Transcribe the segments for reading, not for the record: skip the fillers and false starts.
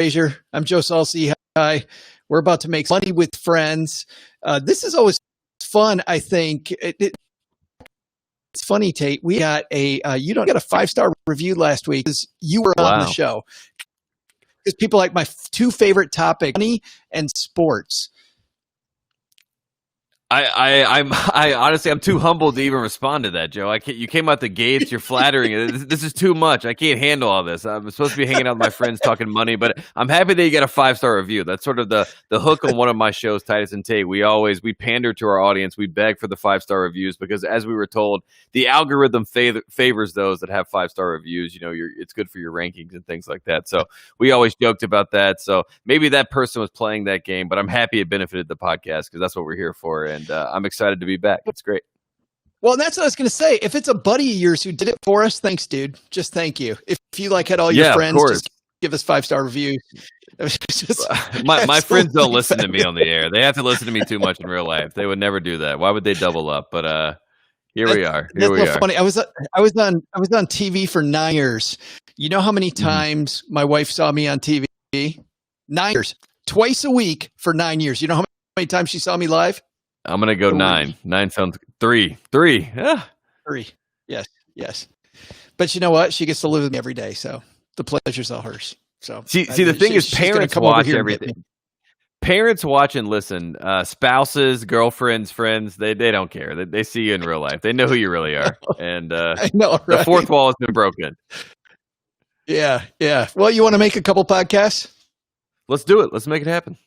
Frazier. I'm Joe Saul-Sehy. We're about to make money with friends. This is always fun, I think. It's funny, Tate. We got you don't get a 5-star review last week because you were on the show. Because people like my two favorite topics, money and sports. I honestly, I'm too humbled to even respond to that, Joe. You came out the gates. You're flattering. This is too much. I can't handle all this. I'm supposed to be hanging out with my friends talking money, but I'm happy that you got a 5-star review. That's sort of the hook on one of my shows, Titus and Tate. We pander to our audience. We beg for the 5-star reviews because, as we were told, the algorithm favors those that have 5-star reviews. You know, it's good for your rankings and things like that. So we always joked about that. So maybe that person was playing that game, but I'm happy it benefited the podcast because that's what we're here for. And I'm excited to be back. It's great. Well, that's what I was going to say. If it's a buddy of yours who did it for us, thanks, dude. Just thank you. If you had all your friends, just give us 5-star reviews. My friends don't listen to me on the air. They have to listen to me too much in real life. They would never do that. Why would they double up? But here we are. Funny. I was on TV for 9 years. You know how many times my wife saw me on TV? 9 years, twice a week for 9 years. You know how many times she saw me live? I'm going to go 9. 9 sounds 3. 3. Yeah. 3. Yes. But you know what? She gets to live with me every day. So the pleasure's all hers. So see, the thing is, parents watch everything. Parents watch and listen. Spouses, girlfriends, friends, they don't care. They see you in real life. They know who you really are. And I know, right? The fourth wall has been broken. Yeah. Well, you want to make a couple podcasts? Let's do it. Let's make it happen.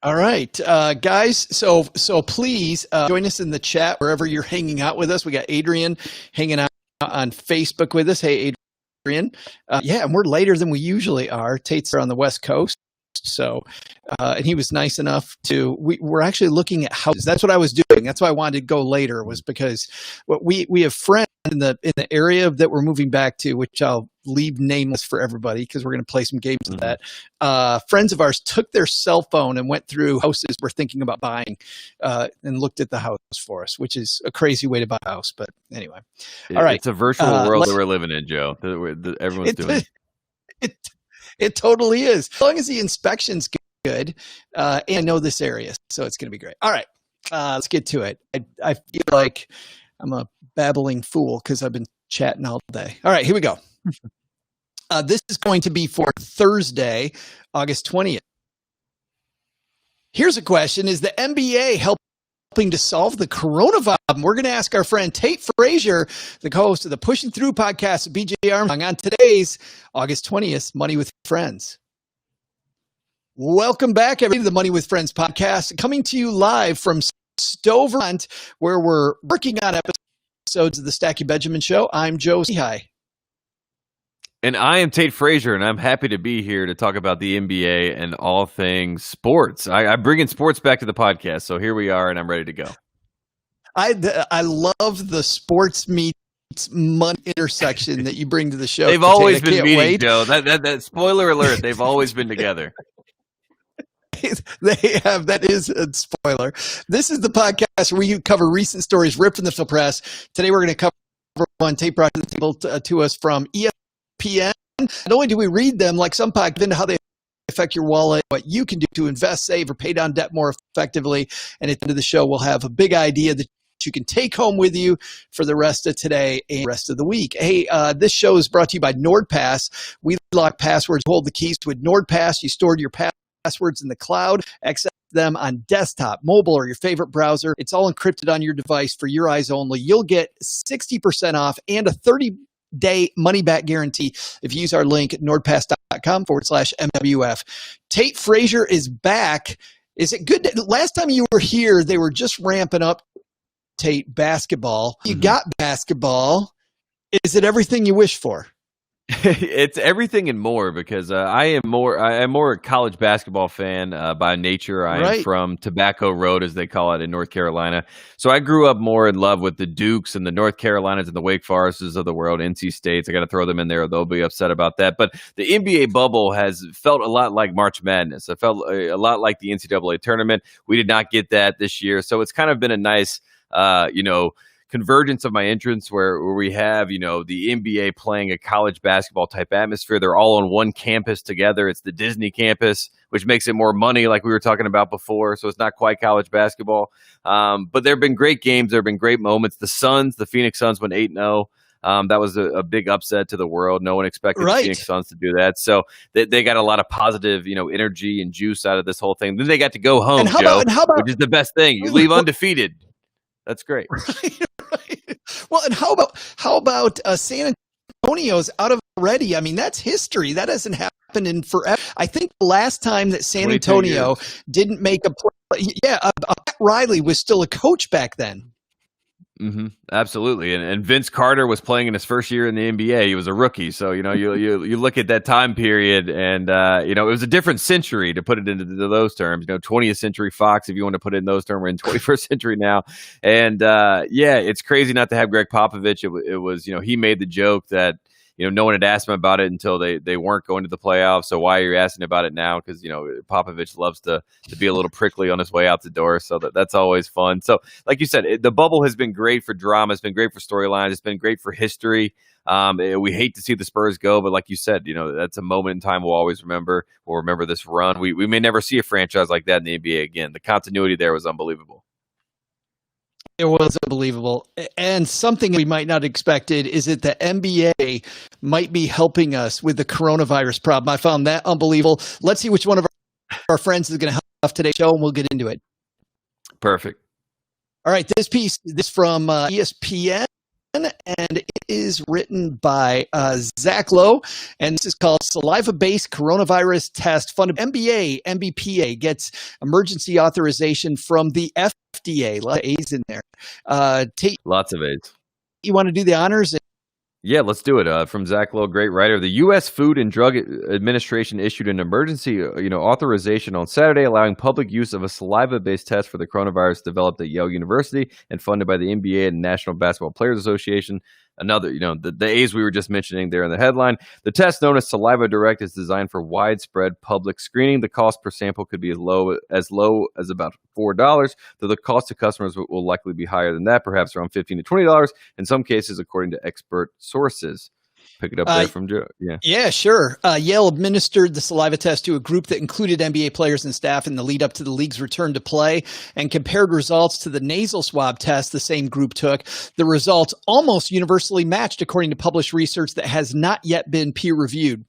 All right, guys. So please join us in the chat wherever you're hanging out with us. We got Adrian hanging out on Facebook with us. Hey, Adrian. And we're later than we usually are. Tate's on the West Coast. So, and he was nice enough to, we're actually looking at houses. That's what I was doing. That's why I wanted to go later, was because we have friends in the area that we're moving back to, which I'll leave nameless for everybody because we're going to play some games of that. Friends of ours took their cell phone and went through houses we're thinking about buying and looked at the house for us, which is a crazy way to buy a house. But anyway, all right. It's a virtual world that we're living in, Joe. Everyone's doing it. It totally is. As long as the inspection's good, and I know this area, so it's going to be great. All right, let's get to it. I feel like I'm a babbling fool because I've been chatting all day. All right, here we go. This is going to be for Thursday, August 20th. Here's a question. Is the NBA helping to solve the coronavirus? We're going to ask our friend Tate Frazier, the co-host of the Pushing Through podcast with BJ Armstrong, on today's August 20th Money with Friends. Welcome back, everybody, to the Money with Friends podcast, coming to you live from Stowe, Vermont, where we're working on episodes of the Stacky Benjamin Show. I'm Joe Saul-Sehy. And I am Tate Frazier, and I'm happy to be here to talk about the NBA and all things sports. I bring in sports back to the podcast, so here we are, and I'm ready to go. I love the sports meets money intersection that you bring to the show. They've always been meeting, Joe. That spoiler alert, they've always been together. They have. That is a spoiler. This is the podcast where we cover recent stories ripped from the press. Today we're going to cover one Tate brought to the table to us from ESPN. Not only do we read them, like some podcasts, into how they affect your wallet, what you can do to invest, save, or pay down debt more effectively. And at the end of the show, we'll have a big idea that you can take home with you for the rest of today and the rest of the week. Hey, this show is brought to you by NordPass. We lock passwords, hold the keys to it. NordPass, you stored your passwords in the cloud, access them on desktop, mobile, or your favorite browser. It's all encrypted on your device for your eyes only. You'll get 60% off and a 30-day money-back guarantee if you use our link at nordpass.com/MWF. Tate Frazier is back. Is it good? Last time you were here, they were just ramping up, Tate, basketball. You got basketball. Is it everything you wish for? It's everything and more, because I'm more a college basketball fan by nature. I'm from Tobacco Road, as they call it, in North Carolina. So I grew up more in love with the Dukes and the North Carolinas and the Wake Forests of the world, NC States. I got to throw them in there. They'll be upset about that. But the NBA bubble has felt a lot like March Madness. It felt a lot like the NCAA tournament. We did not get that this year. So it's kind of been a nice, convergence of my interests where we have, the NBA playing a college basketball type atmosphere. They're all on one campus together. It's the Disney campus, which makes it more money, like we were talking about before. So it's not quite college basketball. But there have been great games. There have been great moments. The Phoenix Suns went 8-0. That was a big upset to the world. No one expected the Phoenix Suns to do that. So they got a lot of positive, energy and juice out of this whole thing. Then they got to go home, Joe, which is the best thing. You leave undefeated. That's great. Right. Well, and how about San Antonio's out of already? I mean, that's history. That hasn't happened in forever. I think the last time that San Antonio didn't make a play, Pat Riley was still a coach back then. Mm-hmm. Absolutely, and Vince Carter was playing in his first year in the NBA. He was a rookie, so you look at that time period, and it was a different century, to put it into those terms. 20th century Fox, if you want to put it in those terms. We're in 21st century now, and it's crazy not to have Greg Popovich. It was he made the joke that no one had asked him about it until they weren't going to the playoffs. So why are you asking about it now? Because Popovich loves to be a little prickly on his way out the door. So that's always fun. So like you said, the bubble has been great for drama. It's been great for storylines. It's been great for history. We hate to see the Spurs go, but like you said, that's a moment in time we'll always remember. We'll remember this run. We may never see a franchise like that in the NBA again. The continuity there was unbelievable. It was unbelievable. And something we might not have expected is that the NBA might be helping us with the coronavirus problem. I found that unbelievable. Let's see which one of our friends is going to help us today's show, and we'll get into it. Perfect. All right, this from ESPN, and it is written by Zach Lowe, and this is called Saliva-Based Coronavirus Test Funded. NBA, MBPA gets emergency authorization from the FDA. A lot of A's in there. Tate, lots of A's. You want to do the honors? Yeah, let's do it. From Zach Lowe, great writer. The U.S. Food and Drug Administration issued an emergency, authorization on Saturday, allowing public use of a saliva-based test for the coronavirus developed at Yale University and funded by the NBA and National Basketball Players Association. Another, the A's we were just mentioning there in the headline. The test, known as Saliva Direct, is designed for widespread public screening. The cost per sample could be as low as about $4, though the cost to customers will likely be higher than that, perhaps around $15 to $20 in some cases, according to expert sources. Pick it up there from Joe. Yeah, sure. Yale administered the saliva test to a group that included NBA players and staff in the lead up to the league's return to play, and compared results to the nasal swab test the same group took. The results almost universally matched, according to published research that has not yet been peer reviewed.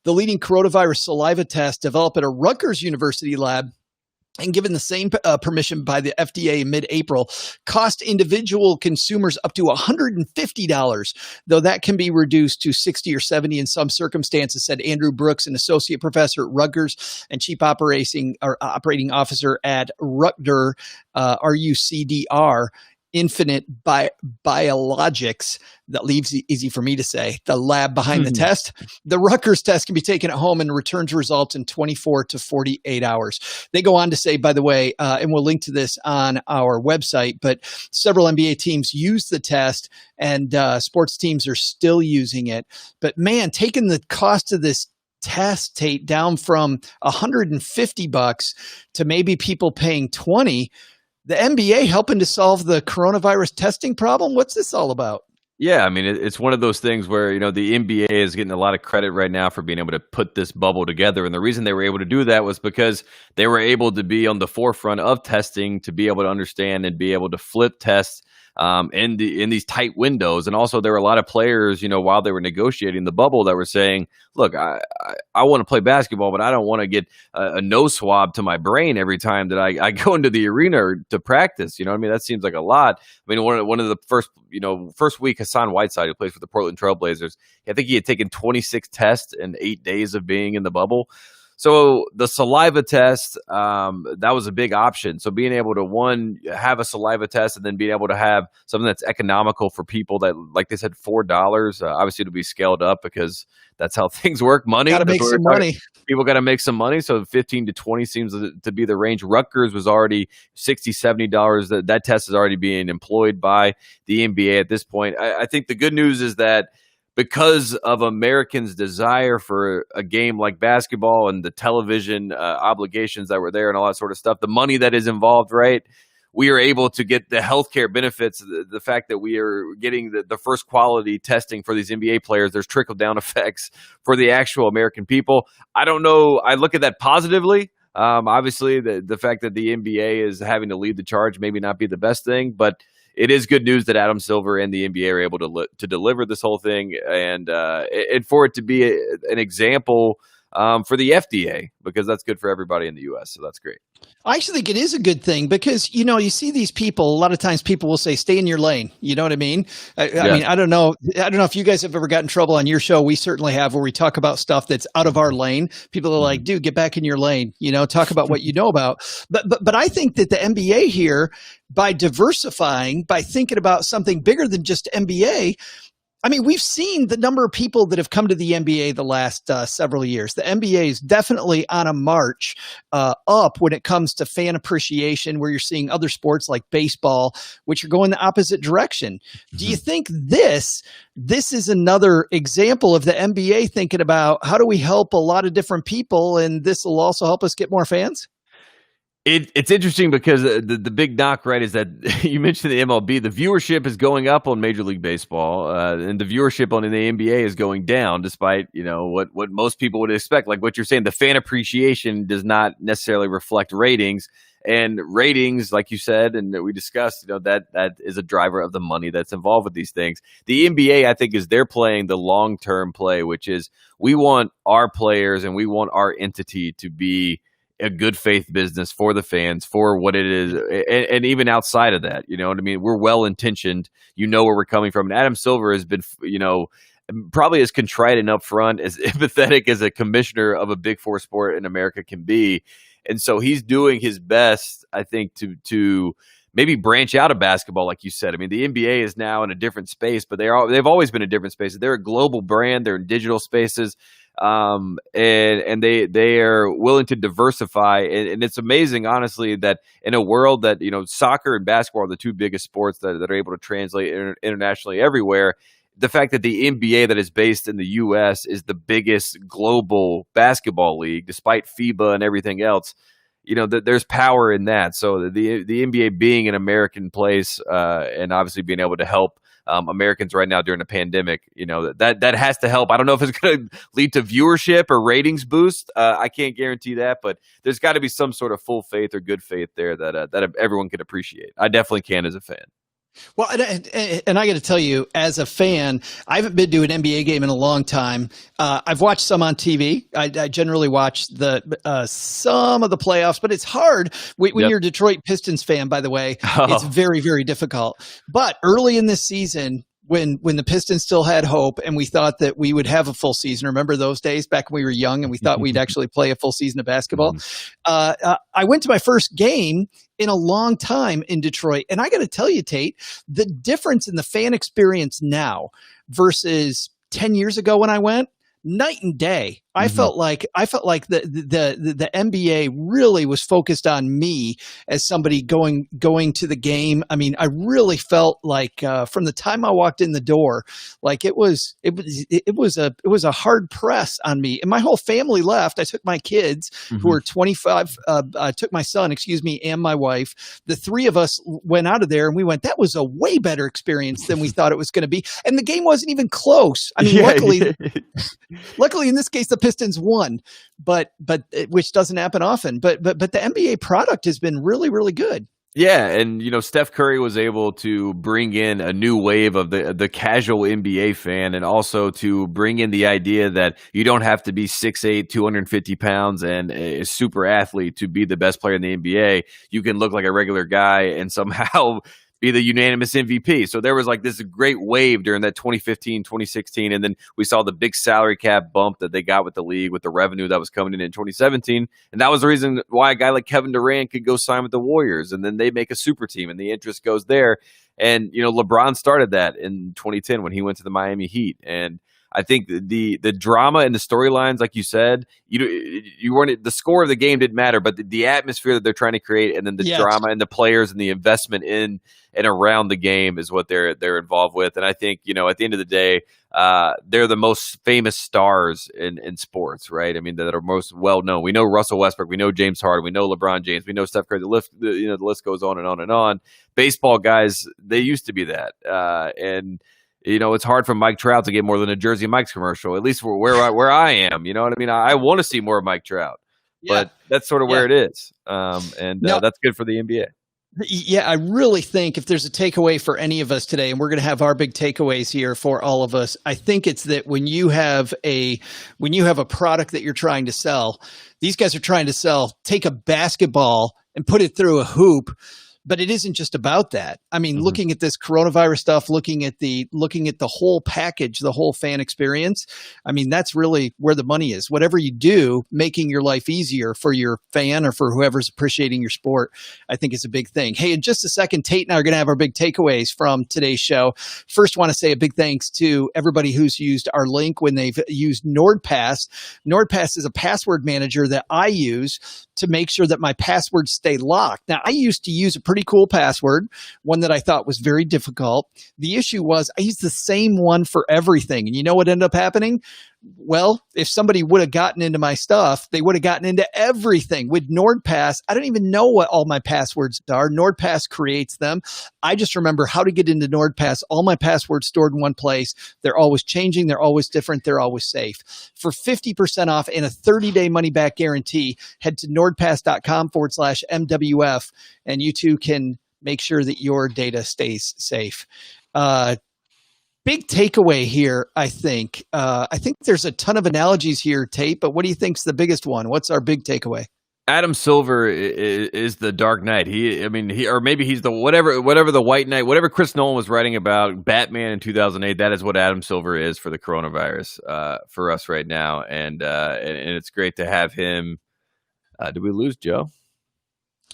The leading coronavirus saliva test developed at a Rutgers University lab and given the same permission by the FDA in mid-April, cost individual consumers up to $150, though that can be reduced to $60 or $70 in some circumstances, said Andrew Brooks, an associate professor at Rutgers and chief operating officer at Rutgers, RUCDR. Infinite Biologics, that leaves easy for me to say, the lab behind the test. The Rutgers test can be taken at home and returned results in 24 to 48 hours. They go on to say, by the way, and we'll link to this on our website, but several NBA teams use the test and sports teams are still using it. But man, taking the cost of this test, Tate, down from $150 to maybe people paying $20, the NBA helping to solve the coronavirus testing problem? What's this all about? Yeah, I mean, it's one of those things where, the NBA is getting a lot of credit right now for being able to put this bubble together. And the reason they were able to do that was because they were able to be on the forefront of testing, to be able to understand and be able to flip tests in these tight windows. And also there were a lot of players, while they were negotiating the bubble, that were saying, look, I want to play basketball, but I don't want to get a nose swab to my brain every time that I go into the arena to practice. That seems like a lot. I mean, one of the first week, Hassan Whiteside, who plays for the Portland Trailblazers, I think he had taken 26 tests in 8 days of being in the bubble. So the saliva test, that was a big option. So being able to, one, have a saliva test and then being able to have something that's economical for people that, like they said, $4, obviously to be scaled up because that's how things work. Money. Got to make some money. People got to make some money. So 15 to 20 seems to be the range. Rutgers was already $60, $70. That test is already being employed by the NBA at this point. I think the good news is that because of Americans' desire for a game like basketball and the television obligations that were there and all that sort of stuff, the money that is involved, right? we are able to get the healthcare benefits, the fact that we are getting the first quality testing for these NBA players. There's trickle down effects for the actual American people. I don't know. I look at that positively. Obviously, the fact that the NBA is having to lead the charge maybe not be the best thing, but it is good news that Adam Silver and the NBA are able to deliver this whole thing, and for it to be an example for the FDA, because that's good for everybody in the U.S. So that's great. I actually think it is a good thing because, you see these people, a lot of times people will say, stay in your lane. You know what I mean? I mean, I don't know if you guys have ever gotten in trouble on your show. We certainly have, where we talk about stuff that's out of our lane. People are like, dude, get back in your lane, talk about what you know about. But I think that the NBA here, by diversifying, by thinking about something bigger than just NBA, I mean, we've seen the number of people that have come to the NBA the last several years. The NBA is definitely on a march up when it comes to fan appreciation, where you're seeing other sports like baseball, which are going the opposite direction. Do you think this is another example of the NBA thinking about how do we help a lot of different people, and this will also help us get more fans? It's interesting because the big knock, right, is that you mentioned the MLB. The viewership is going up on Major League Baseball, and the viewership on the NBA is going down, despite what most people would expect. Like what you're saying, the fan appreciation does not necessarily reflect ratings, and ratings, like you said, and we discussed, that is a driver of the money that's involved with these things. The NBA, I think, they're playing the long-term play, which is we want our players and we want our entity to be a good faith business for the fans, for what it is, and even outside of that, you know what I mean? We're well intentioned, where we're coming from. And Adam Silver has been, probably as contrite and upfront, as empathetic as a commissioner of a Big Four sport in America can be, and so he's doing his best, I think, to maybe branch out of basketball, like you said. I mean, the NBA is now in a different space, but they've always been in different spaces. They're a global brand. They're in digital spaces. And they are willing to diversify, and it's amazing, honestly, that in a world that soccer and basketball are the two biggest sports that are able to translate internationally everywhere. The fact that the NBA, that is based in the U.S., is the biggest global basketball league, despite FIBA and everything else, there's power in that. So the NBA being an American place, and obviously being able to help Americans right now during a pandemic, that has to help. I don't know if it's going to lead to viewership or ratings boost. I can't guarantee that, but there's got to be some sort of full faith or good faith there that everyone can appreciate. I definitely can as a fan. Well, and I got to tell you, as a fan, I haven't been to an NBA game in a long time. I've watched some on TV. I generally watch some of the playoffs, but it's hard when you're a Detroit Pistons fan. By the way, It's very, very difficult. But early in this season, when the Pistons still had hope and we thought that we would have a full season. Remember those days back when we were young and we thought we'd actually play a full season of basketball? I went to my first game in a long time in Detroit. And I got to tell you, Tate, the difference in the fan experience now versus 10 years ago when I went, night and day. I felt like the NBA really was focused on me as somebody going to the game. I mean, I really felt like from the time I walked in the door, like it was a hard press on me. And my whole family left. I took my kids who were 25. I took my son, and my wife. The three of us went out of there, and we went. That was a way better experience than we thought it was going to be. And the game wasn't even close. I mean, luckily in this case, the Pistons won, but which doesn't happen often. But the NBA product has been really, really good. Yeah, and Steph Curry was able to bring in a new wave of the casual NBA fan, and also to bring in the idea that you don't have to be 6'8", 250 pounds and a super athlete to be the best player in the NBA. You can look like a regular guy and somehow be the unanimous MVP. So there was like this great wave during that 2015, 2016. And then we saw the big salary cap bump that they got with the league, with the revenue that was coming in 2017. And that was the reason why a guy like Kevin Durant could go sign with the Warriors. And then they make a super team and the interest goes there. And, LeBron started that in 2010 when he went to the Miami Heat. And I think the drama and the storylines, like you said, you weren't, the score of the game didn't matter, but the atmosphere that they're trying to create, and then the drama and the players and the investment in and around the game is what they're involved with. And I think, at the end of the day, they're the most famous stars in sports, right? I mean, that are most well known. We know Russell Westbrook, we know James Harden, we know LeBron James, we know Steph Curry. The list goes on and on and on. Baseball guys, they used to be that, and it's hard for Mike Trout to get more than a Jersey Mike's commercial, at least where I am. You know what I mean? I want to see more of Mike Trout, but that's sort of where it is, and that's good for the NBA. Yeah, I really think if there's a takeaway for any of us today, and we're going to have our big takeaways here for all of us, I think it's that when you have a product that you're trying to sell, these guys are trying to take a basketball and put it through a hoop. But it isn't just about that. I mean, looking at this coronavirus stuff, looking at the whole package, the whole fan experience, I mean, that's really where the money is. Whatever you do, making your life easier for your fan or for whoever's appreciating your sport, I think is a big thing. Hey, in just a second, Tate and I are going to have our big takeaways from today's show. First, want to say a big thanks to everybody who's used our link when they've used NordPass. NordPass is a password manager that I use to make sure that my passwords stay locked. Now, I used to use a pretty cool password, one that I thought was very difficult. The issue was I used the same one for everything. And you know what ended up happening? Well, if somebody would have gotten into my stuff, they would have gotten into everything. With NordPass, I don't even know what all my passwords are. NordPass creates them. I just remember how to get into NordPass. All my passwords stored in one place. They're always changing. They're always different. They're always safe. For 50% off and a 30-day money-back guarantee, head to nordpass.com/MWF, and you too can make sure that your data stays safe. Big takeaway here, I think. I think there's a ton of analogies here, Tate, but what do you think's the biggest one? What's our big takeaway? Adam Silver is the Dark Knight. Or maybe he's the whatever the White Knight, whatever Chris Nolan was writing about Batman in 2008. That is what Adam Silver is for the coronavirus for us right now, and it's great to have him. Did we lose Joe?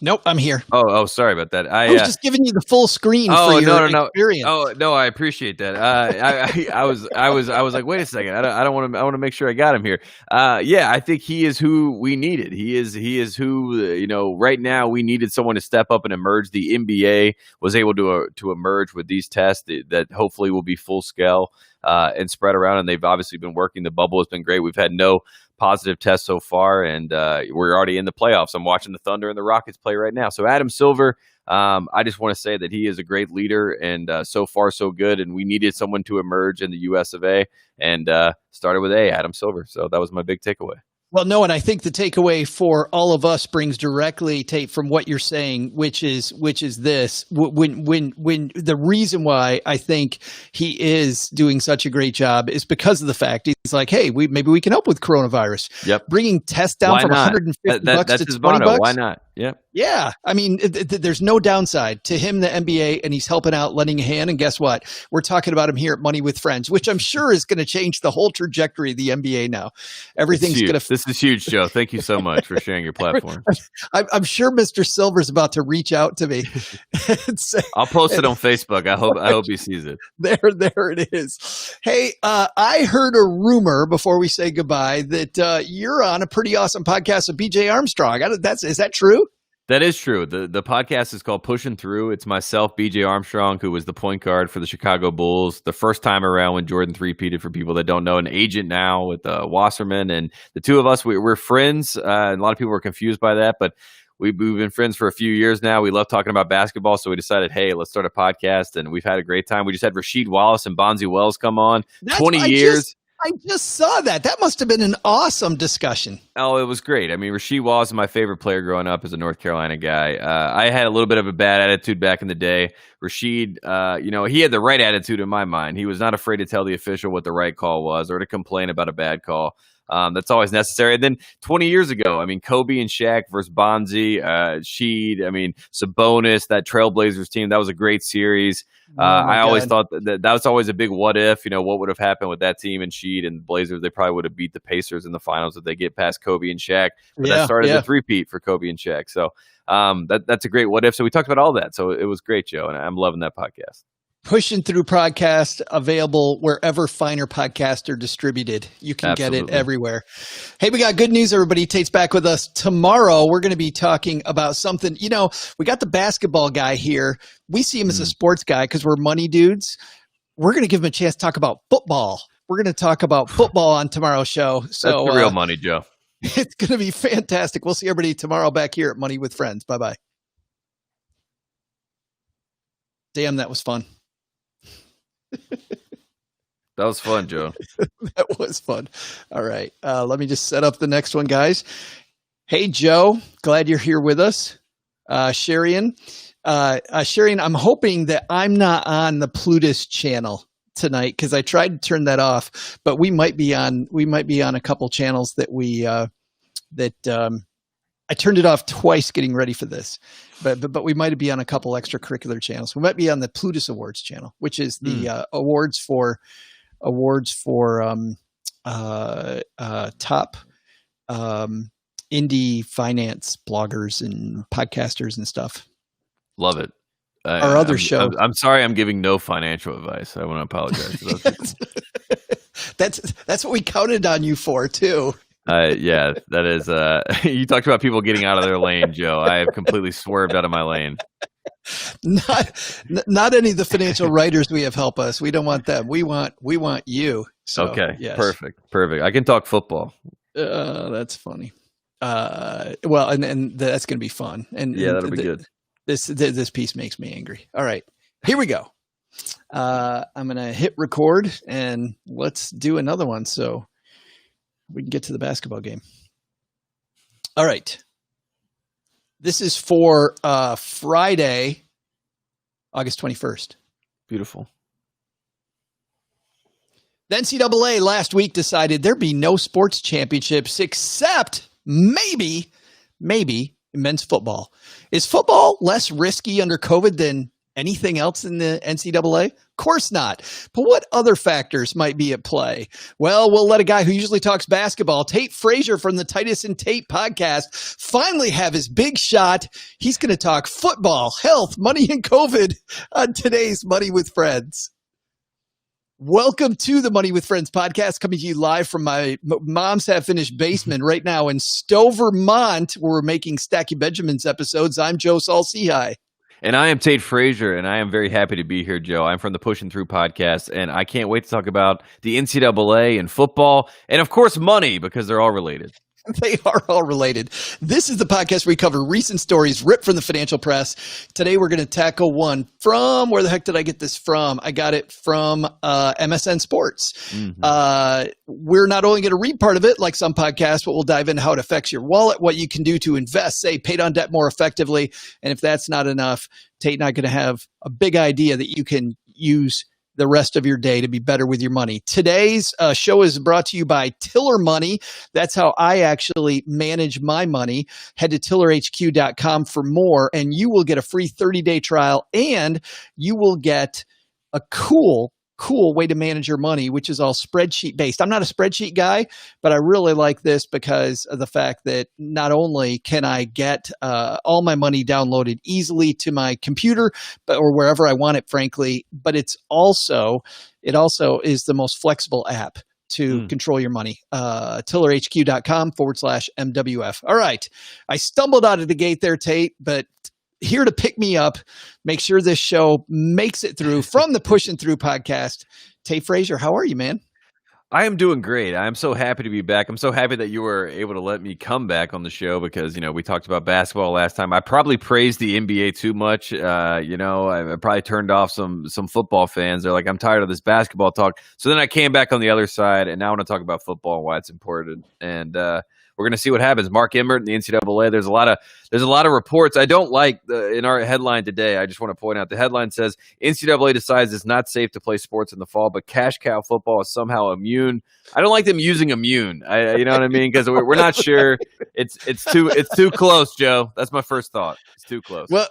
Nope, I'm here. Oh, sorry about that. I was just giving you the full screen for your experience. Oh no, I appreciate that. I was like, wait a second, I want to make sure I got him here. I think he is who we needed. He is who right now we needed someone to step up and emerge. The NBA was able to emerge with these tests that hopefully will be full scale and spread around. And they've obviously been working. The bubble has been great. We've had no positive tests so far, and we're already in the playoffs. I'm watching the Thunder and the Rockets play right now. So Adam Silver, I just want to say that he is a great leader, and so far so good. And we needed someone to emerge in the US of A, and started with Adam Silver. So that was my big takeaway. Well, no, and I think the takeaway for all of us brings directly, Tate, from what you're saying, which is this. When the reason why I think he is doing such a great job is because of the fact he's like, hey, maybe we can help with coronavirus. Yep. Bringing tests down from $150 to $20. Why not? Yep. Yeah. I mean, there's no downside to him, the NBA, and he's helping out, lending a hand. And guess what? We're talking about him here at Money with Friends, which I'm sure is going to change the whole trajectory of the NBA now. Everything's going to... This is huge, Joe. Thank you so much for sharing your platform. I'm sure Mr. Silver's about to reach out to me. I'll post it on Facebook. I hope he sees it. There it is. Hey, I heard a rumor before we say goodbye that you're on a pretty awesome podcast with BJ Armstrong. Is that true? That is true. The podcast is called Pushing Through. It's myself, BJ Armstrong, who was the point guard for the Chicago Bulls the first time around when Jordan three-peated, for people that don't know, an agent now with Wasserman. And the two of us, we're friends. And a lot of people were confused by that, but we've been friends for a few years now. We love talking about basketball, so we decided, hey, let's start a podcast, and we've had a great time. We just had Rasheed Wallace and Bonzi Wells come on. 20 years. I just saw that. That must have been an awesome discussion. Oh, it was great. I mean, Rasheed Wallace is my favorite player growing up as a North Carolina guy. I had a little bit of a bad attitude back in the day. Rasheed, he had the right attitude in my mind. He was not afraid to tell the official what the right call was or to complain about a bad call. That's always necessary. And then 20 years ago, I mean, Kobe and Shaq versus Bonzi, Sheed, Sabonis, that Trailblazers team, that was a great series. I always thought that was always a big what if, what would have happened with that team and Sheed and Blazers. They probably would have beat the Pacers in the finals if they get past Kobe and Shaq. But that started the three-peat for Kobe and Shaq. So that's a great what if. So we talked about all that. So it was great, Joe, and I'm loving that podcast. Pushing Through podcast available wherever finer podcasts are distributed. You can get it everywhere. Hey, we got good news, everybody. Tate's back with us tomorrow. We're going to be talking about something. You know, we got the basketball guy here. We see him as a sports guy because we're money dudes. We're going to give him a chance to talk about football. We're going to talk about football on tomorrow's show. So that's the real money, Joe. It's going to be fantastic. We'll see everybody tomorrow back here at Money with Friends. Bye-bye. Damn, that was fun. That was fun, Joe. That was fun. All right. Let me just set up the next one, guys. Hey, Joe. Glad you're here with us. Sharian. Sharian, I'm hoping that I'm not on the Plutus channel tonight because I tried to turn that off, but we might be on a couple channels that I turned it off twice getting ready for this, but we might be on a couple extracurricular channels. We might be on the Plutus Awards channel, which is the awards for top indie finance bloggers and podcasters and stuff. Love it. Our other show. I'm sorry, I'm giving no financial advice. I want to apologize to those people. That's what we counted on you for too. Yeah, that is. You talked about people getting out of their lane, Joe. I have completely swerved out of my lane. Not any of the financial writers we have help us. We don't want them. We want you. So, okay, yes. Perfect. I can talk football. That's funny. Well, and that's going to be fun. And yeah, that'll be good. This piece makes me angry. All right, here we go. I'm going to hit record and let's do another one. So we can get to the basketball game. All right. This is for Friday, August 21st. Beautiful. The NCAA last week decided there'd be no sports championships except maybe men's football. Is football less risky under COVID than anything else in the NCAA? Of course not. But what other factors might be at play? Well, we'll let a guy who usually talks basketball, Tate Frazier from the Titus and Tate podcast, finally have his big shot. He's going to talk football, health, money, and COVID on today's Money with Friends. Welcome to the Money with Friends podcast, coming to you live from my mom's half-finished basement right now in Stowe, Vermont, where we're making Stacky Benjamins episodes. I'm Joe Saul-Sehy. And I am Tate Frazier, and I am very happy to be here, Joe. I'm from the Pushing Through podcast, and I can't wait to talk about the NCAA and football, and of course, money, because they're all related. They are all related. This is the podcast where we cover recent stories ripped from the financial press. Today, we're going to tackle one from, where the heck did I get this from? I got it from MSN Sports. Mm-hmm. We're not only going to read part of it, like some podcasts, but we'll dive into how it affects your wallet, what you can do to invest, say, pay down debt more effectively. And if that's not enough, Tate and I are going to have a big idea that you can use the rest of your day to be better with your money. Today's show is brought to you by Tiller Money. That's how I actually manage my money. Head to tillerhq.com for more, and you will get a free 30-day trial, and you will get a cool way to manage your money, which is all spreadsheet based. I'm not a spreadsheet guy, but I really like this because of the fact that not only can I get all my money downloaded easily to my computer, or wherever I want it, frankly, but it also is the most flexible app to control your money. tillerhq.com/MWF. All right. I stumbled out of the gate there, Tate, but here to pick me up, make sure this show makes it through from the Pushing Through podcast. Tate Frazier, how are you, man? I am doing great. I'm so happy to be back. I'm so happy that you were able to let me come back on the show because, we talked about basketball last time. I probably praised the NBA too much. I probably turned off some football fans. They're like, I'm tired of this basketball talk. So then I came back on the other side, and now I want to talk about football and why it's important. And we're going to see what happens. Mark Emmert in the NCAA. There's a lot of reports. I don't like in our headline today. I just want to point out the headline says NCAA decides it's not safe to play sports in the fall, but cash cow football is somehow immune. I don't like them using immune. You know what I mean? Because we're not sure. It's too close, Joe. That's my first thought. It's too close. Well,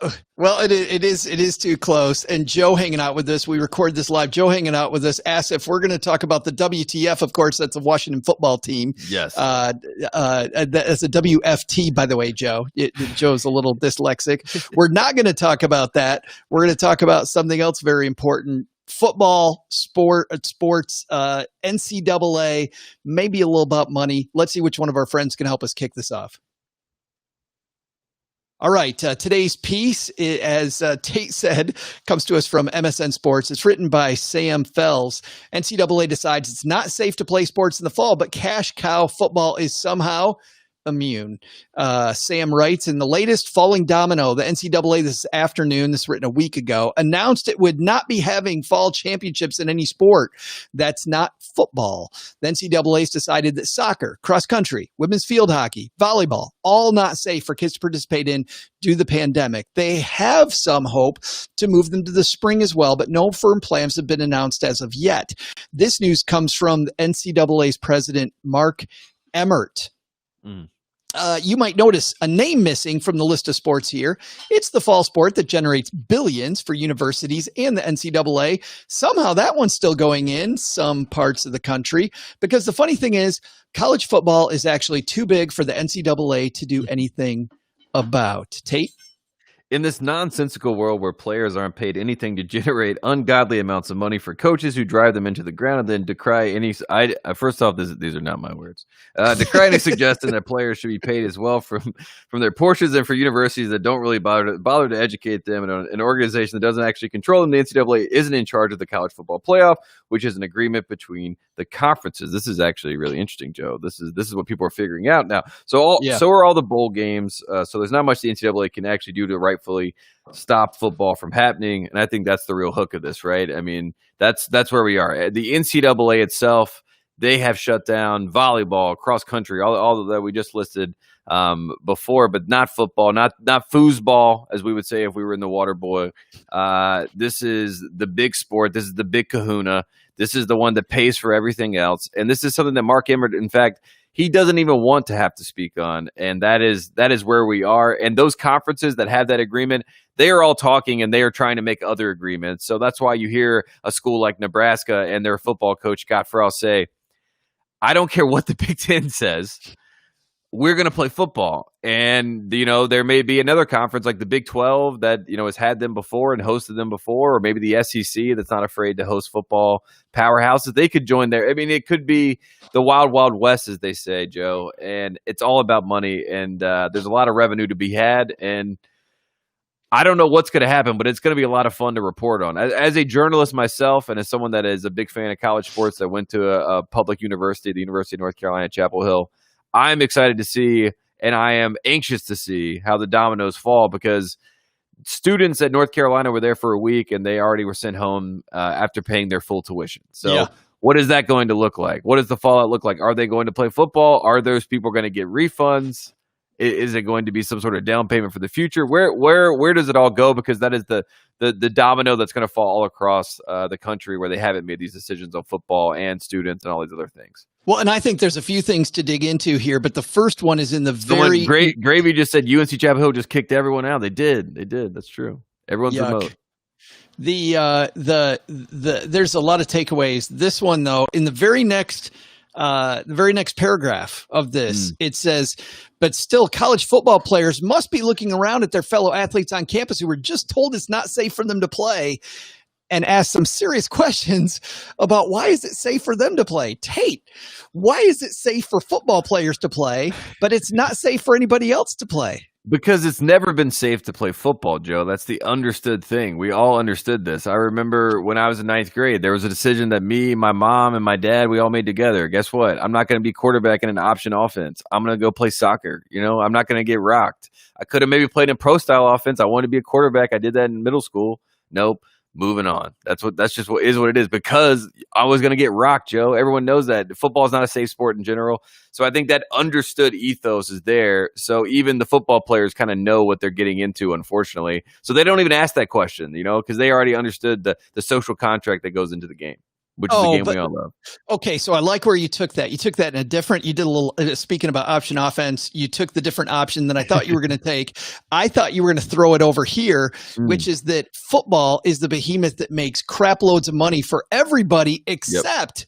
it is too close. And Joe hanging out with us. We record this live. Joe hanging out with us asked if we're going to talk about the WTF. Of course, that's the Washington football team. Yes. That's a WFT, by the way, Joe. Joe's a little dyslexic. We're not going to talk about that. We're going to talk about something else very important. Football, sports, NCAA, maybe a little about money. Let's see which one of our friends can help us kick this off. All right. Today's piece, as Tate said, comes to us from MSN Sports. It's written by Sam Fells. NCAA decides it's not safe to play sports in the fall, but cash cow football is somehow immune. Sam writes, in the latest falling domino, the NCAA this afternoon, this was written a week ago, announced it would not be having fall championships in any sport. That's not football. The NCAA has decided that soccer, cross country, women's field hockey, volleyball, all not safe for kids to participate in due to the pandemic. They have some hope to move them to the spring as well, but no firm plans have been announced as of yet. This news comes from the NCAA's president, Mark Emmert. You might notice a name missing from the list of sports here. It's the fall sport that generates billions for universities and the NCAA. Somehow that one's still going in some parts of the country, because the funny thing is college football is actually too big for the NCAA to do anything about. Tate? In this nonsensical world where players aren't paid anything to generate ungodly amounts of money for coaches who drive them into the ground and then decry any first off, these are not my words. Decry any suggestion that players should be paid as well from their portions, and for universities that don't really bother to educate them, and an organization that doesn't actually control them. The NCAA isn't in charge of the college football playoff, which is an agreement between the conferences. This is actually really interesting, Joe. This is what people are figuring out now. So are all the bowl games. So there's not much the NCAA can actually do to rightfully stop football from happening. And I think that's the real hook of this, right? I mean, that's where we are. The NCAA itself, they have shut down volleyball, cross country, all that we just listed before, but not football, not foosball, as we would say if we were in the water boy. This is the big sport. This is the big kahuna. This is the one that pays for everything else. And this is something that Mark Emmert, in fact, he doesn't even want to have to speak on. And that is where we are. And those conferences that have that agreement, they are all talking and they are trying to make other agreements. So that's why you hear a school like Nebraska and their football coach, Scott Frost, say, I don't care what the Big Ten says. We're going to play football. And, there may be another conference like the Big 12 that, has had them before and hosted them before, or maybe the SEC that's not afraid to host football powerhouses. They could join there. I mean, it could be the wild, wild west, as they say, Joe. And it's all about money. And there's a lot of revenue to be had. And I don't know what's going to happen, but it's going to be a lot of fun to report on. As a journalist myself, and as someone that is a big fan of college sports that went to a public university, the University of North Carolina, Chapel Hill, I'm excited to see, and I am anxious to see how the dominoes fall, because students at North Carolina were there for a week and they already were sent home after paying their full tuition. So What is that going to look like? What does the fallout look like? Are they going to play football? Are those people going to get refunds? Is it going to be some sort of down payment for the future? Where does it all go? Because that is the domino that's going to fall all across the country, where they haven't made these decisions on football and students and all these other things. Well, and I think there's a few things to dig into here, but the first one is in the very Gravy just said UNC Chapel Hill just kicked everyone out. They did. That's true. Everyone's remote. There's a lot of takeaways. This one, though, in the very next paragraph of this, it says, but still college football players must be looking around at their fellow athletes on campus who were just told it's not safe for them to play, and ask some serious questions about why is it safe for them to play. Tate, why is it safe for football players to play, but it's not safe for anybody else to play? Because it's never been safe to play football, Joe. That's the understood thing. We all understood this. I remember when I was in ninth grade, there was a decision that me, my mom, and my dad, we all made together. Guess what? I'm not going to be quarterback in an option offense. I'm going to go play soccer. I'm not going to get rocked. I could have maybe played in pro style offense. I wanted to be a quarterback. I did that in middle school. Nope. Moving on. That's just what it is, because I was going to get rocked, Joe. Everyone knows that football is not a safe sport in general. So I think that understood ethos is there. So even the football players kind of know what they're getting into, unfortunately. So they don't even ask that question, because they already understood the social contract that goes into the game, which is the game we all love. Okay, so I like where you took that. You took that in a different, you did a little, speaking about option offense, you took the different option that I thought you were going to take. I thought you were going to throw it over here, which is that football is the behemoth that makes crap loads of money for everybody except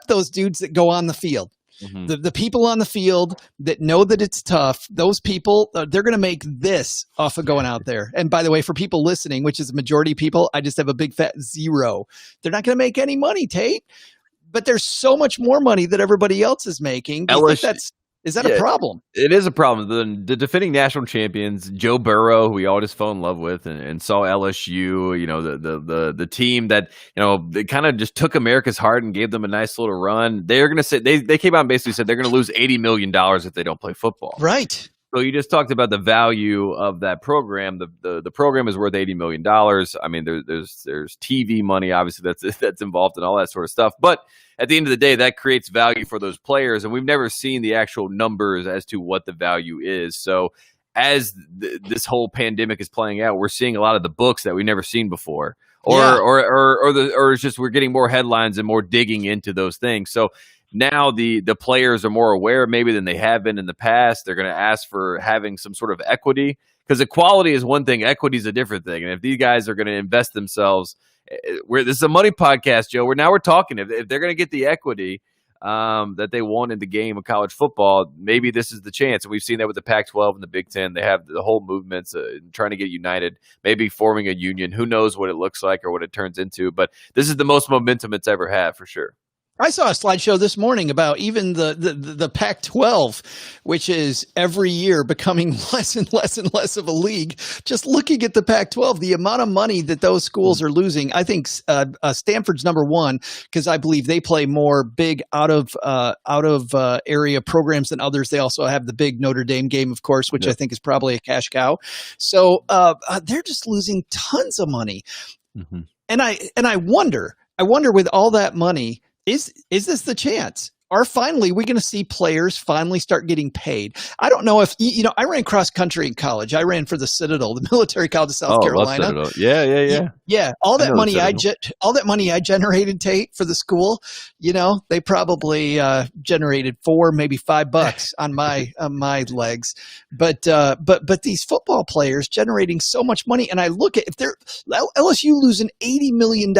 those dudes that go on the field. Mhm. The people on the field that know that it's tough, those people, they're going to make this off of going out there. And by the way, for people listening, which is a majority of people, I just have a big fat zero. They're not going to make any money, Tate. But there's so much more money that everybody else is making. Do you think is that a problem? It is a problem. The defending national champions, Joe Burrow, who we all just fell in love with and saw LSU, the team that, they kind of just took America's heart and gave them a nice little run. They're going to say, they came out and basically said they're going to lose $80 million if they don't play football. Right. So you just talked about the value of that program. The program is worth $80 million. I mean, there's TV money, obviously, that's involved in all that sort of stuff. But at the end of the day, that creates value for those players, and we've never seen the actual numbers as to what the value is. So as this whole pandemic is playing out, we're seeing a lot of the books that we've never seen before, or it's just we're getting more headlines and more digging into those things. So now the players are more aware maybe than they have been in the past. They're going to ask for having some sort of equity, because equality is one thing, equity is a different thing. And if these guys are going to invest themselves, this is a money podcast, Joe. We're talking if they're going to get the equity that they want in the game of college football, maybe this is the chance. And we've seen that with the Pac-12 and the Big Ten. They have the whole movements trying to get united, maybe forming a union. Who knows what it looks like or what it turns into? But this is the most momentum it's ever had for sure. I saw a slideshow this morning about even the Pac-12, which is every year becoming less and less and less of a league. Just looking at the Pac-12, the amount of money that those schools are losing, I think Stanford's number one, because I believe they play more big out of area programs than others. They also have the big Notre Dame game, of course, which I think is probably a cash cow. So they're just losing tons of money. Mm-hmm. And I wonder with all that money, is this the chance? Are finally we going to see players finally start getting paid? I don't know if I ran cross country in college. I ran for the Citadel, the military college of South Carolina. Yeah. All that money I generated, Tate, for the school. They probably generated $4, maybe $5 on my legs. But these football players generating so much money, and I look at if they're LSU losing $80 million.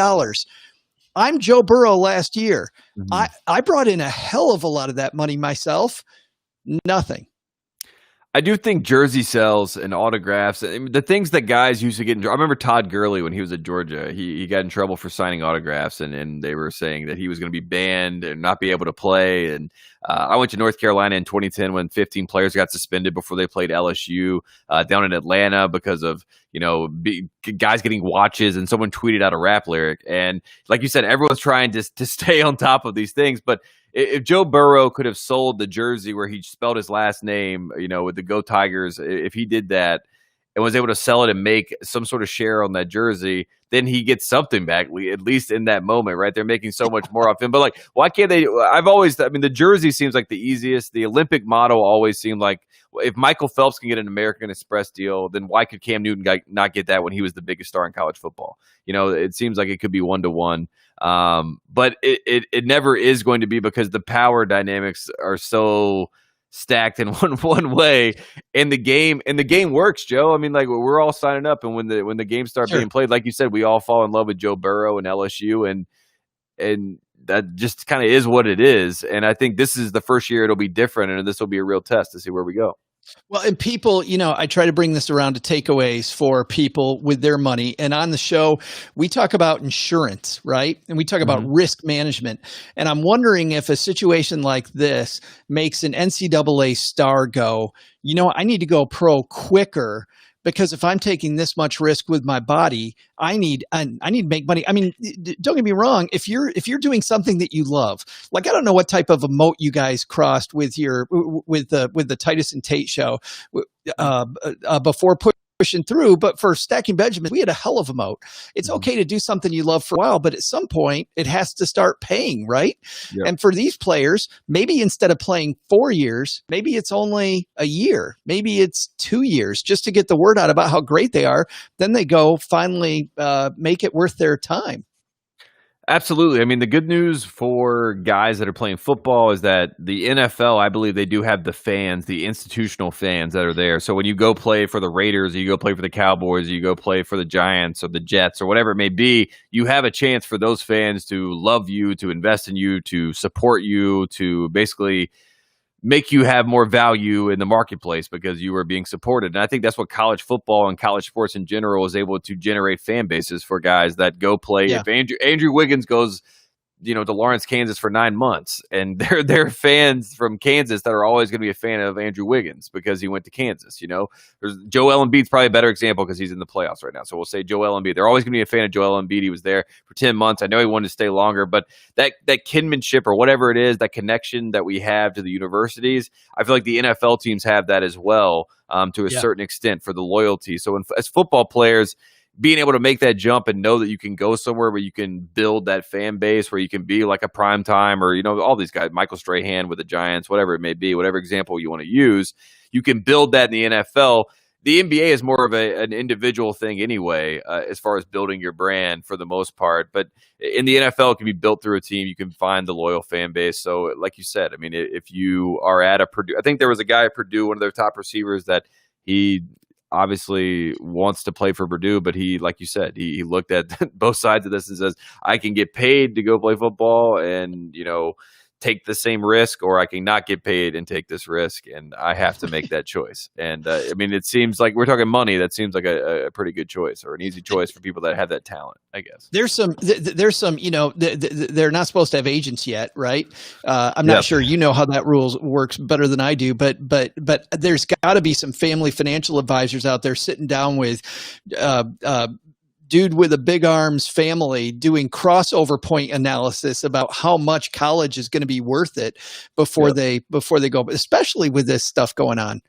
I'm Joe Burrow last year. Mm-hmm. I brought in a hell of a lot of that money myself. Nothing. I do think jersey sales and autographs, the things that guys used to get in. I remember Todd Gurley when he was at Georgia. He got in trouble for signing autographs, and they were saying that he was going to be banned and not be able to play. And I went to North Carolina in 2010 when 15 players got suspended before they played LSU down in Atlanta because of guys getting watches, and someone tweeted out a rap lyric. And like you said, everyone's trying to stay on top of these things, but if Joe Burrow could have sold the jersey where he spelled his last name, with the Go Tigers, if he did that and was able to sell it and make some sort of share on that jersey, then he gets something back, at least in that moment, right? They're making so much more off him. But why can't they? The jersey seems like the easiest. The Olympic motto always seemed like, if Michael Phelps can get an American Express deal, then why could Cam Newton not get that when he was the biggest star in college football? It seems like it could be 1-to-1. But it never is going to be, because the power dynamics are so stacked in one way, and the game works, Joe. I mean, we're all signing up, and when the games start being played, like you said, we all fall in love with Joe Burrow and LSU, and that just kind of is what it is. And I think this is the first year it'll be different, and this will be a real test to see where we go. Well, and people, I try to bring this around to takeaways for people with their money. And on the show, we talk about insurance, right? And we talk about risk management. And I'm wondering if a situation like this makes an NCAA star go, I need to go pro quicker, because if I'm taking this much risk with my body, I need to make money. I mean, don't get me wrong. If you're doing something that you love, I don't know what type of a moat you guys crossed with the Titus and Tate show before pushing through, but for Stacking Benjamins, we had a hell of a moat. It's okay to do something you love for a while, but at some point it has to start paying, right? Yep. And for these players, maybe instead of playing 4 years, maybe it's only a year, maybe it's 2 years, just to get the word out about how great they are. Then they go finally make it worth their time. Absolutely. I mean, the good news for guys that are playing football is that the NFL, I believe they do have the fans, the institutional fans that are there. So when you go play for the Raiders, or you go play for the Cowboys, or you go play for the Giants or the Jets or whatever it may be, you have a chance for those fans to love you, to invest in you, to support you, to basically make you have more value in the marketplace because you are being supported. And I think that's what college football and college sports in general is able to generate fan bases for guys that go play. Yeah. If Andrew Wiggins goes, to Lawrence, Kansas for 9 months, and they're fans from Kansas that are always going to be a fan of Andrew Wiggins because he went to Kansas. There's Joel Embiid's probably a better example because he's in the playoffs right now. So we'll say Joel Embiid. They're always going to be a fan of Joel Embiid. He was there for 10 months. I know he wanted to stay longer, but that kinship or whatever it is, that connection that we have to the universities, I feel like the NFL teams have that as well, to a certain extent, for the loyalty. So as football players, being able to make that jump and know that you can go somewhere where you can build that fan base, where you can be like a prime time, or, all these guys, Michael Strahan with the Giants, whatever it may be, whatever example you want to use, you can build that in the NFL. The NBA is more of an individual thing anyway, as far as building your brand for the most part. But in the NFL, it can be built through a team. You can find the loyal fan base. So like you said, I mean, if you are at a Purdue, I think there was a guy at Purdue, one of their top receivers, that he obviously wants to play for Purdue, but he, like you said, he looked at both sides of this and says, I can get paid to go play football and, take the same risk, or I can not get paid and take this risk, and I have to make that choice. And I mean, it seems like we're talking money. That seems like a pretty good choice, or an easy choice for people that have that talent, I guess. There's some, they're not supposed to have agents yet, right? I'm not sure how that rules works better than I do, but there's got to be some family financial advisors out there sitting down with dude with a big arms family doing crossover point analysis about how much college is going to be worth it before they go, especially with this stuff going on.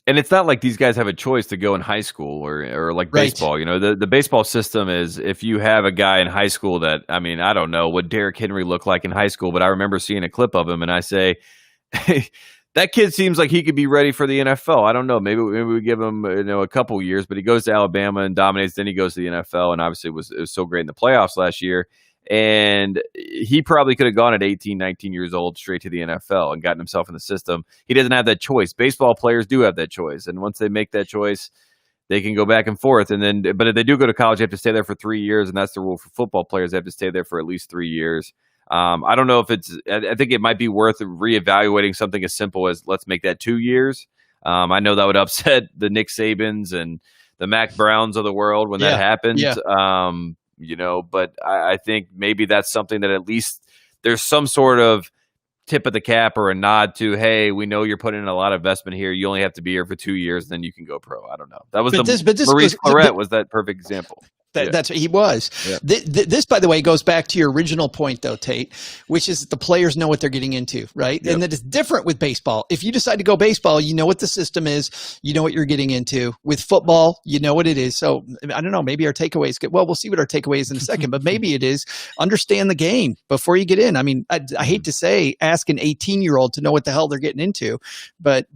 And it's not like these guys have a choice to go in high school or like baseball. The baseball system is, if you have a guy in high school that, I mean, I don't know what Derrick Henry looked like in high school, but I remember seeing a clip of him and I say, hey, that kid seems like he could be ready for the NFL. I don't know. Maybe we give him, a couple years, but he goes to Alabama and dominates. Then he goes to the NFL, and obviously it was so great in the playoffs last year. And he probably could have gone at 18, 19 years old straight to the NFL and gotten himself in the system. He doesn't have that choice. Baseball players do have that choice, and once they make that choice, they can go back and forth. And then, but if they do go to college, they have to stay there for 3 years, and that's the rule for football players. They have to stay there for at least 3 years. I don't know if I think it might be worth reevaluating something as simple as, let's make that 2 years. I know that would upset the Nick Sabans and the Mac Browns of the world when that happens. But I think maybe that's something that at least there's some sort of tip of the cap or a nod to, hey, we know you're putting in a lot of investment here. You only have to be here for 2 years, then you can go pro. I don't know. That was Maurice Clarett was that perfect example. That's what he was. Yeah. This, by the way, goes back to your original point, though, Tate, which is that the players know what they're getting into, right? Yep. And that is different with baseball. If you decide to go baseball, you know what the system is. You know what you're getting into. With football, you know what it is. So, I don't know, maybe our takeaways get – well, we'll see what our takeaway is in a second, but maybe it is understand the game before you get in. I mean, I hate to say ask an 18-year-old to know what the hell they're getting into, but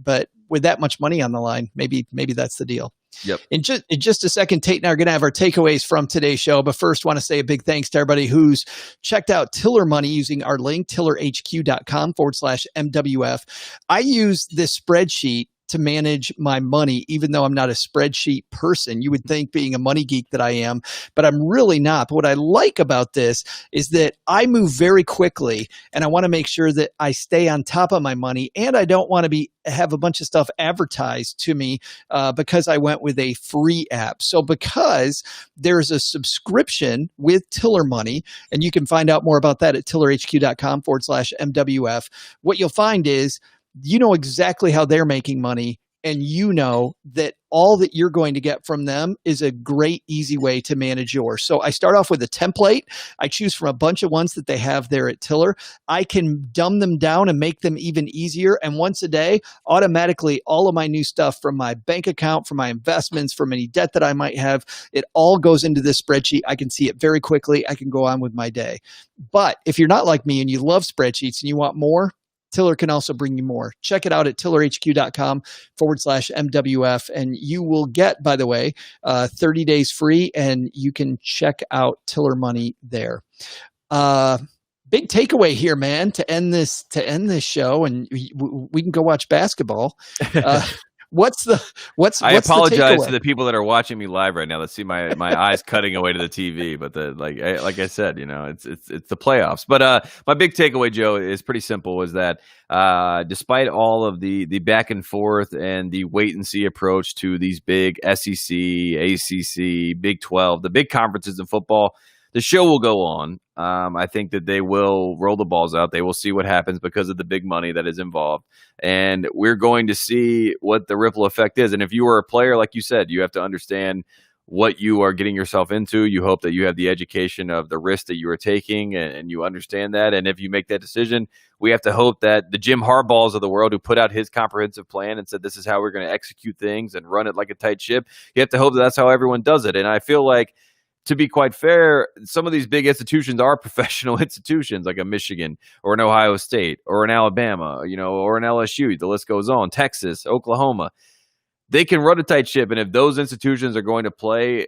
with that much money on the line, maybe that's the deal. Yep. In just a second, Tate and I are going to have our takeaways from today's show. But first, want to say a big thanks to everybody who's checked out Tiller Money using our link, tillerhq.com/MWF. I use this spreadsheet to manage my money, even though I'm not a spreadsheet person. You would think, being a money geek, that I am, but I'm really not. But what I like about this is that I move very quickly, and I want to make sure that I stay on top of my money, and I don't want to have a bunch of stuff advertised to me because I went with a free app. So because there's a subscription with Tiller Money, and you can find out more about that at tillerhq.com/MWF, what you'll find is you know exactly how they're making money, and you know that all that you're going to get from them is a great, easy way to manage yours. So I start off with a template. I choose from a bunch of ones that they have there at Tiller. I can dumb them down and make them even easier. And once a day, automatically, all of my new stuff from my bank account, from my investments, from any debt that I might have, it all goes into this spreadsheet. I can see it very quickly. I can go on with my day. But if you're not like me and you love spreadsheets and you want more, Tiller can also bring you more. Check it out at tillerhq.com/MWF, and you will get, by the way, 30 days free, and you can check out Tiller Money there. Big takeaway here, man, to end this show, and we can go watch basketball. I apologize to the people that are watching me live right now that see my eyes cutting away to the TV, but like I said, it's the playoffs. But my big takeaway, Joe, is pretty simple: is that despite all of the back and forth and the wait and see approach to these big SEC, ACC, Big 12, the big conferences in football, the show will go on. I think that they will roll the balls out. They will see what happens because of the big money that is involved. And we're going to see what the ripple effect is. And if you are a player, like you said, you have to understand what you are getting yourself into. You hope that you have the education of the risk that you are taking and you understand that. And if you make that decision, we have to hope that the Jim Harbaughs of the world who put out his comprehensive plan and said, this is how we're going to execute things and run it like a tight ship. You have to hope that that's how everyone does it. And I feel like, to be quite fair, some of these big institutions are professional institutions like a Michigan or an Ohio State or an Alabama, or an LSU. The list goes on. Texas, Oklahoma. They can run a tight ship, and if those institutions are going to play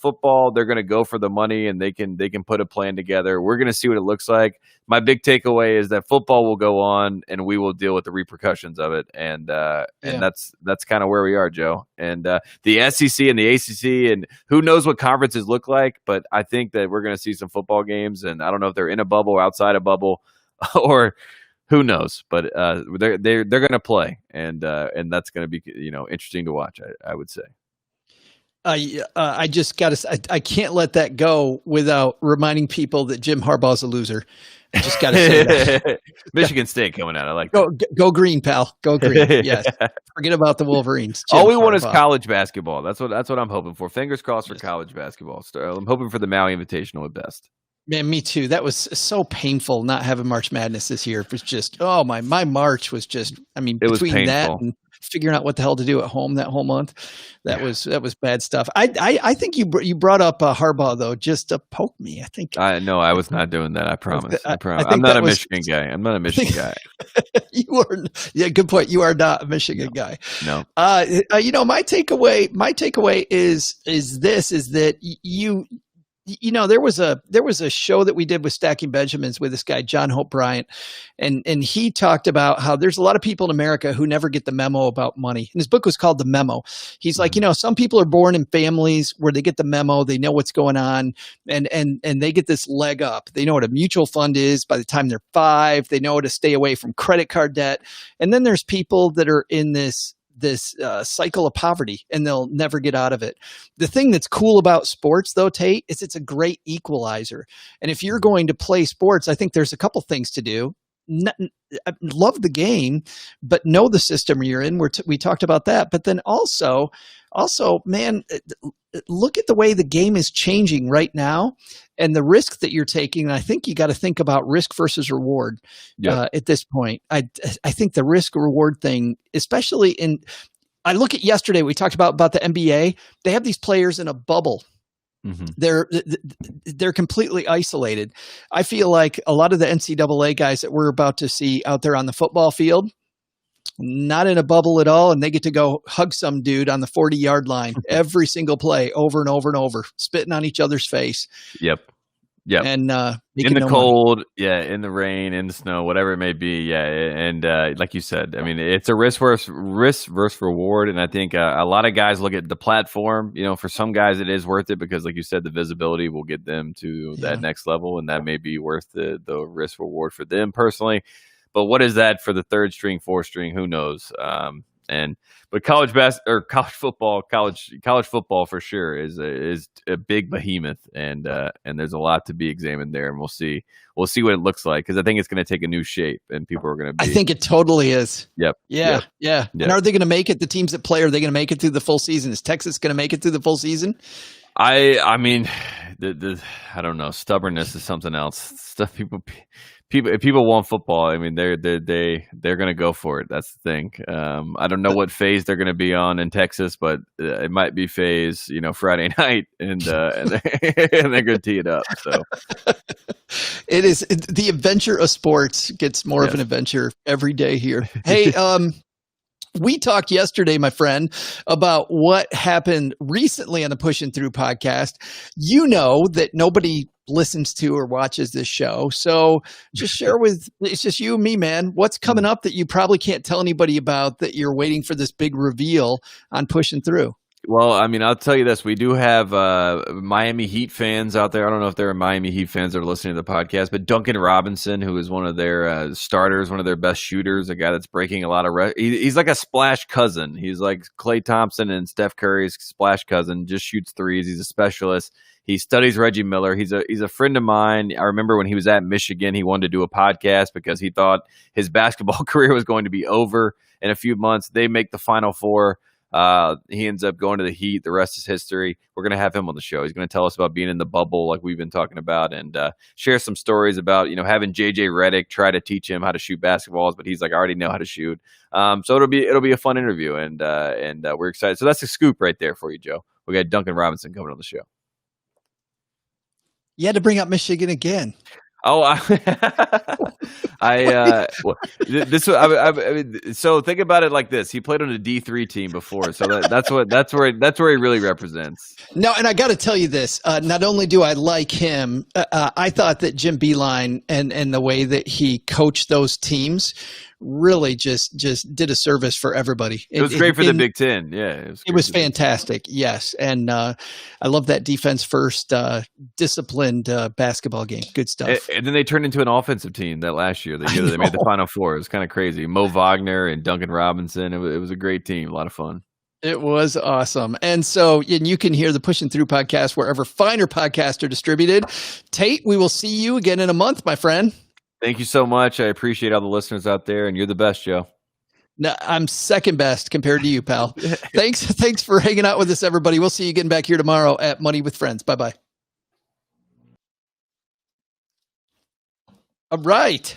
football, they're going to go for the money, and they can put a plan together. We're going to see what it looks like. My big takeaway is that football will go on, and we will deal with the repercussions of it, and that's kind of where we are, Joe. And the SEC and the ACC, and who knows what conferences look like, but I think that we're going to see some football games, and I don't know if they're in a bubble or outside a bubble, or who knows, but they're going to play, and that's going to be interesting to watch. I would say. I just got to. I can't let that go without reminding people that Jim Harbaugh's a loser. I just got to say that. Michigan State coming out. I like go green, pal. Go green. Yes. Forget about the Wolverines. All we want is college basketball. That's what I'm hoping for. Fingers crossed for college basketball. I'm hoping for the Maui Invitational at best. Man, me too. That was so painful not having March Madness this year. It was just, my March was just, between that and figuring out what the hell to do at home that whole month, that was bad stuff. I think you brought up Harbaugh though, just to poke me. I think. No, I was not doing that. I promise. I'm not a Michigan guy. I'm not a Michigan guy. You are. Yeah, good point. You are not a Michigan guy. No. My takeaway is that there was a show that we did with Stacking Benjamins with this guy, John Hope Bryant. And he talked about how there's a lot of people in America who never get the memo about money. And his book was called The Memo. He's like, some people are born in families where they get the memo, they know what's going on, and they get this leg up. They know what a mutual fund is by the time they're 5. They know how to stay away from credit card debt. And then there's people that are in this cycle of poverty and they'll never get out of it. The thing that's cool about sports though, Tate, is it's a great equalizer. And if you're going to play sports, I think there's a couple things to do. Love the game, but know the system you're in. We talked about that, but then also, man, look at the way the game is changing right now and the risk that you're taking. And I think you got to think about risk versus reward at this point. I think the risk reward thing, especially I look at yesterday, we talked about the NBA. They have these players in a bubble. Mm-hmm. They're completely isolated. I feel like a lot of the NCAA guys that we're about to see out there on the football field, not in a bubble at all, and they get to go hug some dude on the 40-yard line every single play over and over and over, spitting on each other's face. Yep. And in the cold, in the rain, in the snow, whatever it may be, and like you said, it's a risk versus reward, and I think a lot of guys look at the platform. For some guys, it is worth it because, like you said, the visibility will get them to that next level, and that may be worth the risk reward for them personally. But what is that for the third string, fourth string? Who knows? But college football for sure is a big behemoth, and there's a lot to be examined there, and we'll see what it looks like, because I think it's going to take a new shape, and people are going to be. I think it totally is. Yep. Yeah. And are they going to make it? The teams that play, are they going to make it through the full season? Is Texas going to make it through the full season? I mean, I don't know. Stubbornness is something else. Stuff if people want football, they're going to go for it. That's the thing. I don't know what phase they're going to be on in Texas, but it might be phase, Friday night, and they're going to tee it up. So it is the adventure of sports gets more of an adventure every day here. Hey, we talked yesterday, my friend, about what happened recently on the Pushing Through podcast. You know that nobody listens to or watches this show. So just share with, it's just you and me, man. What's coming up that you probably can't tell anybody about that you're waiting for this big reveal on Pushing Through? Well, I mean, I'll tell you this. We do have Miami Heat fans out there. I don't know if there are Miami Heat fans that are listening to the podcast, but Duncan Robinson, who is one of their starters, one of their best shooters, a guy that's breaking a lot of he's like a splash cousin. He's like Klay Thompson and Steph Curry's splash cousin, just shoots threes. He's a specialist. He studies Reggie Miller. He's a friend of mine. I remember when he was at Michigan, he wanted to do a podcast because he thought his basketball career was going to be over in a few months. They make the Final Four. He ends up going to the Heat. The rest is history. We're going to have him on the show. He's going to tell us about being in the bubble like we've been talking about, and share some stories about, having JJ Redick try to teach him how to shoot basketballs, but he's like, I already know how to shoot. So it'll be a fun interview, and we're excited. So that's a scoop right there for you, Joe. We got Duncan Robinson coming on the show. You had to bring up Michigan again. Oh, so think about it like this. He played on a D3 team before, so that's where he really represents. No, and I got to tell you this. Not only do I like him, I thought that Jim Beeline and the way that he coached those teams really just did a service for everybody. It was great for the Big Ten. Yeah, it was fantastic. Yes, and I love that defense first, disciplined basketball game. Good stuff. And then they turned into an offensive team that last year. The year that they made the Final Four. It was kind of crazy. Mo Wagner and Duncan Robinson. It was a great team. A lot of fun. It was awesome. And you can hear the Pushing Through podcast wherever finer podcasts are distributed. Tate, we will see you again in a month, my friend. Thank you so much. I appreciate all the listeners out there, and you're the best, Joe. No, I'm second best compared to you, pal. Thanks for hanging out with us, everybody. We'll see you again back here tomorrow at Money with Friends. Bye-bye. All right.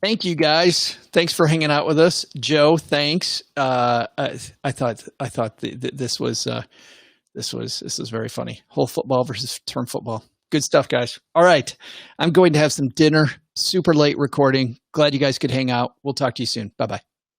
Thank you, guys. Thanks for hanging out with us, Joe. Thanks. I thought this was very funny. Whole football versus term football. Good stuff, guys. All right, I'm going to have some dinner. Super late recording. Glad you guys could hang out. We'll talk to you soon. Bye bye.